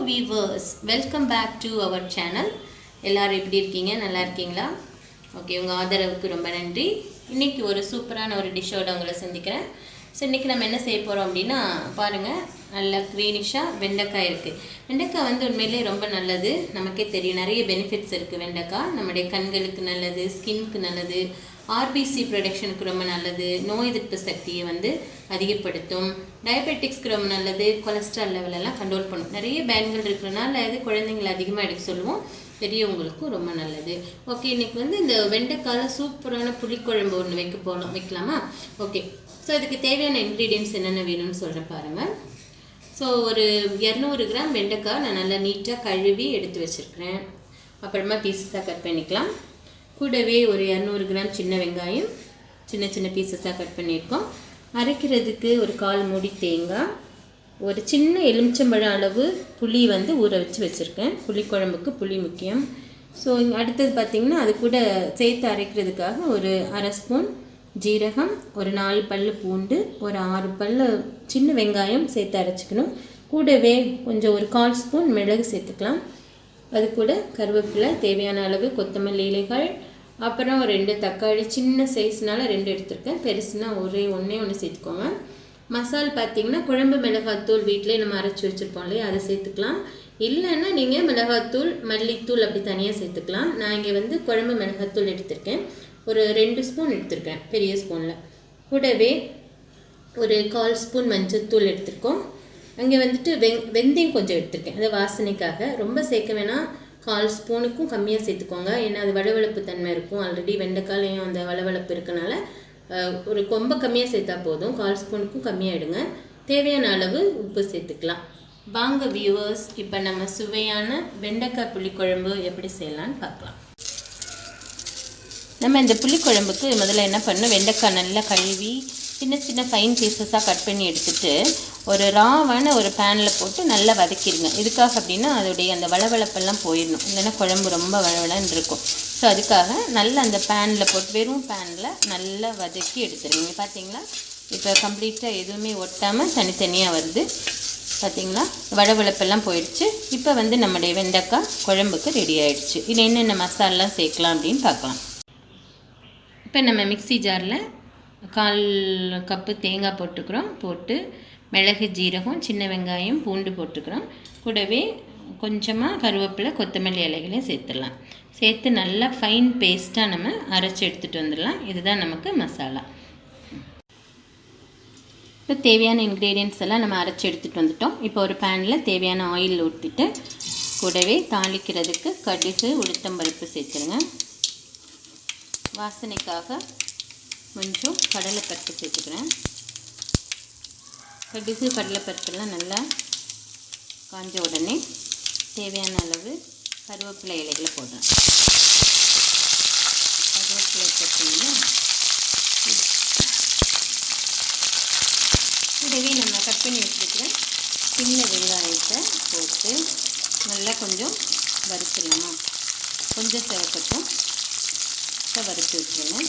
viewers, welcome back to our channel. எல்லாரும் எப்படி இருக்கீங்க? நல்லா இருக்கீங்களா? ஓகே, உங்க ஆதரவுக்கு ரொம்ப நன்றி. இன்னைக்கு ஒரு சூப்பரான ஒரு டிஷ்ஷோட உங்களை சந்திக்கிறேன். ஸோ இன்றைக்கி நம்ம என்ன செய்ய போகிறோம் அப்படின்னா பாருங்கள், நல்ல க்ரீனிஷாக வெண்டைக்காய் இருக்குது. வெண்டைக்காய் வந்து உண்மையிலே ரொம்ப நல்லது, நமக்கே தெரியும். நிறைய பெனிஃபிட்ஸ் இருக்குது வெண்டைக்காய். நம்முடைய கண்களுக்கு நல்லது, ஸ்கின்க்கு நல்லது, ஆர்பிசி ப்ரொடக்ஷனுக்கு ரொம்ப நல்லது, நோய் எதிர்ப்பு சக்தியை வந்து அதிகப்படுத்தும், டயபெட்டிக்ஸ்க்கு ரொம்ப நல்லது, கொலஸ்ட்ரால் லெவலெல்லாம் கண்ட்ரோல் பண்ணும். நிறைய பயன்கள் இருக்கிறனால இது குழந்தைங்களை அதிகமாக எடுக்க சொல்லுவோம், பெரியவங்களுக்கும் ரொம்ப நல்லது. ஓகே, இன்றைக்கி வந்து இந்த வெண்டைக்காயில் சூப்பரான புளிக்குழம்பு ஒன்று வைக்கலாமா? ஓகே, ஸோ இதுக்கு தேவையான இன்க்ரீடியன்ட்ஸ் என்னென்ன வேணும்னு சொல்கிறேன் பாருங்கள். ஸோ ஒரு 200 கிராம் வெண்டைக்காய் நான் நல்லா நீட்டாக கழுவி எடுத்து வச்சுருக்கிறேன். அப்புறமா பீசஸாக கட் பண்ணிக்கலாம். கூடவே ஒரு 200 கிராம் சின்ன வெங்காயம் சின்ன சின்ன பீசஸாக கட் பண்ணியிருக்கோம். அரைக்கிறதுக்கு ஒரு 1/4 மூடி தேங்காய், ஒரு சின்ன எலுமிச்சம்பழம் அளவு புளி வந்து ஊற வச்சுருக்கேன். புளிக்குழம்புக்கு புளி முக்கியம். ஸோ அடுத்தது பார்த்திங்கன்னா அது கூட சேர்த்து அரைக்கிறதுக்காக ஒரு 1/2 ஸ்பூன் ஜீரகம், ஒரு 4 பல்லு பூண்டு, ஒரு 6 பல்லு சின்ன வெங்காயம் சேர்த்து அரைச்சிக்கணும். கூடவே கொஞ்சம் ஒரு 1/4 ஸ்பூன் மிளகு சேர்த்துக்கலாம். அது கூட கருவேப்பிலை, தேவையான அளவு கொத்தமல்லி இலைகள், அப்புறம் 2 தக்காளி, சின்ன சைஸ்னால் 2 எடுத்துருக்கேன், பெருசுனா ஒன்று சேர்த்துக்கோங்க. மசால் பார்த்திங்கன்னா குழம்பு மிளகாத்தூள் வீட்டிலே நம்ம அரைச்சி வச்சுருப்போம் இல்லையா, அதை சேர்த்துக்கலாம். இல்லைன்னா நீங்கள் மிளகாத்தூள் மல்லித்தூள் அப்படி தனியாக சேர்த்துக்கலாம். நான் இங்கே வந்து குழம்பு மிளகாத்தூள் எடுத்திருக்கேன், ஒரு 2 ஸ்பூன் எடுத்திருக்கேன் பெரிய ஸ்பூனில். கூடவே ஒரு 1/4 ஸ்பூன் மஞ்சள்தூள் எடுத்திருக்கோம். அங்கே வந்துட்டு வெந்தயம் கொஞ்சம் எடுத்திருக்கேன், அது வாசனைக்காக. ரொம்ப சேர்க்க வேணாம், 1/4 ஸ்பூனுக்கும் கம்மியாக சேர்த்துக்கோங்க, ஏன்னா அது வளவளப்பு தன்மை இருக்கும். ஆல்ரெடி வெண்டைக்காலையும் அந்த வளவளப்பு இருக்கனால ஒரு ரொம்ப கம்மியாக சேர்த்தா போதும், 1/4 ஸ்பூனுக்கும் கம்மியாக எடுங்க. தேவையான அளவு உப்பு சேர்த்துக்கலாம். வாங்க வியூவர்ஸ், இப்போ நம்ம சுவையான வெண்டைக்காய் புளிக்குழம்பு எப்படி செய்யலான்னு பார்க்கலாம். நம்ம இந்த புளிக்குழம்புக்கு முதல்ல என்ன பண்ணணும், வெண்டைக்காய் நல்லா கழுவி சின்ன சின்ன ஃபைன் பீசஸாக கட் பண்ணி எடுத்துகிட்டு ஒரு ராவான ஒரு பேனில் போட்டு நல்லா வதக்கிடுங்க. எதுக்காக அப்படின்னா அதோடைய அந்த வளவளப்பெல்லாம் போயிடணும், இல்லைன்னா குழம்பு ரொம்ப வளவளன்னு இருக்கும். ஸோ அதுக்காக நல்லா அந்த பேனில் போட்டு, வெறும் பேனில் நல்லா வதக்கி எடுத்துருங்க. பார்த்தீங்களா, இப்போ கம்ப்ளீட்டாக எதுவுமே ஒட்டாமல் தனித்தனியாக வருது. பார்த்திங்களா, வளவளப்பெல்லாம் போயிடுச்சு. இப்போ வந்து நம்முடைய வெண்டைக்காய் குழம்புக்கு ரெடி ஆகிடுச்சு. இது என்னென்ன மசாலாம் சேர்க்கலாம் அப்படின்னு பார்க்கலாம். இப்போ நம்ம மிக்ஸி ஜாரில் 1/4 கப்பு தேங்காய் போட்டு மிளகு, ஜீரகம், சின்ன வெங்காயம், பூண்டு போட்டுக்கிறோம். கூடவே கொஞ்சமாக கருவேப்பிலை, கொத்தமல்லி இலைகளையும் சேர்த்துடலாம். சேர்த்து நல்லா ஃபைன் பேஸ்ட்டாக நம்ம அரைச்சி எடுத்துகிட்டு வந்துடலாம். இதுதான் நமக்கு மசாலா. இப்போ தேவையான இன்க்ரீடியன்ட்ஸ் எல்லாம் நம்ம அரைச்சி எடுத்துகிட்டு வந்துட்டோம். இப்போ ஒரு பேனில் தேவையான ஆயில் ஊற்றிட்டு கூடவே தாளிக்கிறதுக்கு கடுகு, உளுத்தம்பருப்பு சேர்த்துருங்க. வாசனைக்காக கொஞ்சம் கடலைப்பருப்பு சேர்த்துக்கிறேன். கடுகு, கடலைப்பருப்பெல்லாம் நல்லா காஞ்ச உடனே தேவையான அளவு கருவேப்பிலை இலைகளை போடுறேன். கருவேப்பிலை பார்த்தீங்கன்னா கூடவே நம்ம கட் பண்ணி வச்சுருக்கிற சின்ன வெங்காயத்தை போட்டு நல்லா கொஞ்சம் வறுத்துடலாமா, கொஞ்சம் சிவக்கட்டும், வறுத்து வச்சுருங்க.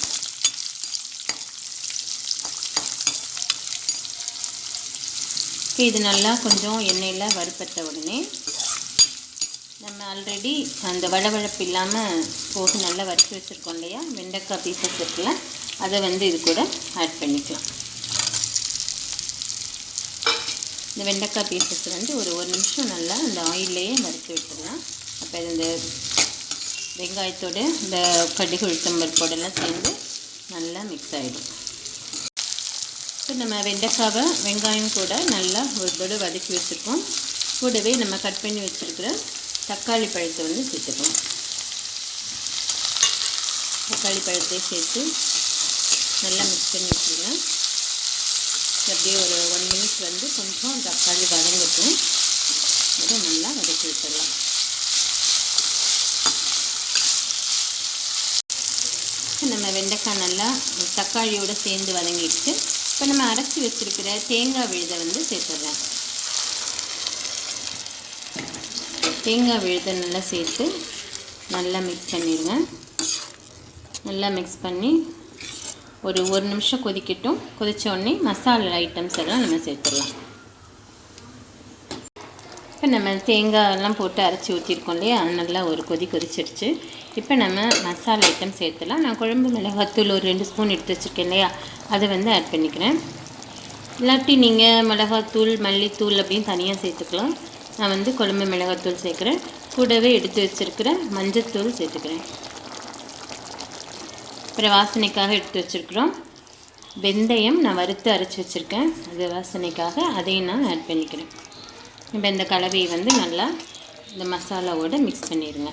இது நல்லா கொஞ்சம் எண்ணெயில் வறுப்பட்ட உடனே நம்ம ஆல்ரெடி அந்த வளவளப்பு இல்லாமல் போட்டு நல்லா வறுத்து வச்சுருக்கோம் இல்லையா, வெண்டைக்காய் பீசஸ் இருக்குல்ல, அதை வந்து இது கூட ஆட் பண்ணிக்கலாம். இந்த வெண்டைக்காய் பீசஸ் வந்து ஒரு 1 நிமிஷம் நல்லா அந்த ஆயிலையே வறுத்து விட்டுடலாம். அப்போ இது இந்த வெங்காயத்தோடு இந்த கடுகு, உளுத்தம்பருப்போடெல்லாம் சேர்ந்து நல்லா மிக்ஸ் ஆகிடும். இப்போ நம்ம வெண்டைக்காவை வெங்காயம் கூட நல்லா ஒரு தடவை வதக்கி வச்சுருக்கோம். கூடவே நம்ம கட் பண்ணி வச்சுருக்கிற தக்காளி பழத்தை வந்து சேர்த்துக்கலாம். தக்காளி பழத்தை சேர்த்து நல்லா மிக்ஸ் பண்ணி வச்சுருங்க. அப்படியே ஒரு 1 மினிட் வந்து கொஞ்சம் தக்காளி வதங்கட்டும், அதை நல்லா வதக்கி வச்சிடலாம். நம்ம வெண்டைக்காய் நல்லா தக்காளியோடு சேர்ந்து வதங்கிடுச்சு. இப்போ நம்ம அரைச்சி வச்சுருக்கிற தேங்காய் விழுதை வந்து சேர்த்துடுறேன். தேங்காய் விழுதை நல்லா சேர்த்து நல்லா மிக்ஸ் பண்ணிடுங்க. நல்லா மிக்ஸ் பண்ணி ஒரு 1 நிமிஷம் கொதிக்கட்டும். கொதித்த உடனே மசாலா ஐட்டம்ஸ் எல்லாம் நம்ம சேர்த்துடலாம். இப்போ நம்ம தேங்காயெல்லாம் போட்டு அரைச்சி ஊற்றிருக்கோம் இல்லையா, நல்லா ஒரு கொதிச்சிருச்சு. இப்போ நம்ம மசாலா ஐட்டம் சேர்த்துலாம். நான் குழம்பு மிளகாத்தூள் ஒரு 2 ஸ்பூன் எடுத்து வச்சுருக்கேன் இல்லையா, அதை வந்து ஆட் பண்ணிக்கிறேன். இல்லாட்டி நீங்கள் மிளகாத்தூள் மல்லித்தூள் அப்படின்னு தனியாக சேர்த்துக்கலாம். நான் வந்து குழம்பு மிளகாத்தூள் சேர்க்குறேன். கூடவே எடுத்து வச்சுருக்கிற மஞ்சத்தூள் சேர்த்துக்கிறேன். அப்புறம் வாசனைக்காக எடுத்து வச்சுருக்குறோம் வெந்தயம், நான் வறுத்து அரைச்சி வச்சுருக்கேன், அது வாசனைக்காக அதையும் நான் ஆட் பண்ணிக்கிறேன். இப்போ இந்த கலவையை வந்து நல்லா இந்த மசாலாவோடு மிக்ஸ் பண்ணிடுங்க.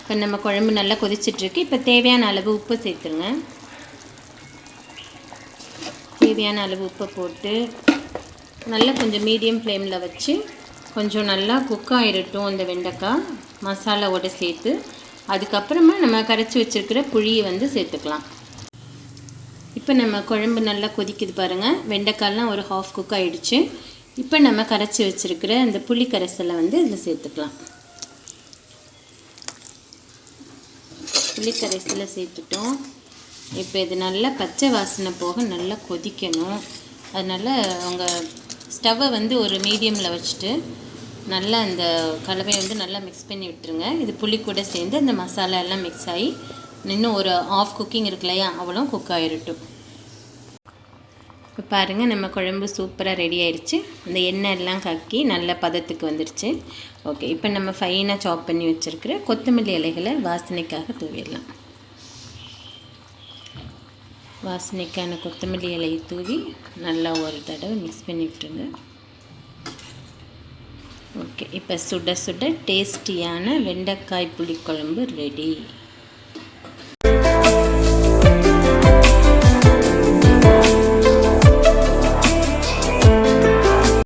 இப்போ நம்ம குழம்பு நல்லா கொதிச்சிட்ருக்கு. இப்போ தேவையான அளவு உப்பு சேர்த்துருங்க. தேவையான அளவு உப்பை போட்டு நல்லா கொஞ்சம் மீடியம் ஃப்ளேமில் வச்சு கொஞ்சம் நல்லா குக் ஆகிடட்டும் அந்த வெண்டைக்காய் மசாலாவோடு சேர்த்து. அதுக்கப்புறமா நம்ம கரைச்சி வச்சுருக்கிற புளியை வந்து சேர்த்துக்கலாம். இப்போ நம்ம குழம்பு நல்லா கொதிக்குது பாருங்கள். வெண்டைக்காயெலாம் ஒரு ஹாஃப் குக் ஆகிடுச்சு. இப்போ நம்ம கரைச்சி வச்சுருக்கிற அந்த புளி கரைசலை வந்து இதில் சேர்த்துக்கலாம். புளி கரைசலை சேர்த்துட்டோம். இப்போ இது நல்லா பச்சை வாசனை போக நல்லா கொதிக்கணும். அதனால் அவங்க ஸ்டவ்வை வந்து ஒரு மீடியமில் வச்சுட்டு நல்லா அந்த கலவையை வந்து நல்லா மிக்ஸ் பண்ணி விட்டுருங்க. இது புளி கூட சேர்ந்து அந்த மசாலா எல்லாம் மிக்ஸ் ஆகி இன்னும் ஒரு ஆஃப் குக்கிங் இருக்கு இல்லையா, அவ்வளோ குக் ஆகிடட்டும். இப்போ பாருங்கள், நம்ம குழம்பு சூப்பராக ரெடி ஆயிடுச்சு. அந்த எண்ணெய் எல்லாம் கக்கி நல்ல பதத்துக்கு வந்துடுச்சு. ஓகே, இப்போ நம்ம ஃபைனாக சாப் பண்ணி வச்சுருக்கிற கொத்தமல்லி இலைகளை வாசனைக்காக தூவிடலாம். வாசனைக்கான கொத்தமல்லி இலையை தூவி நல்லா ஒரு தடவை மிக்ஸ் பண்ணி விட்டுருங்க. ஓகே, இப்போ சுட சுட டேஸ்டியான வெண்டைக்காய் புளிக்குழம்பு ரெடி.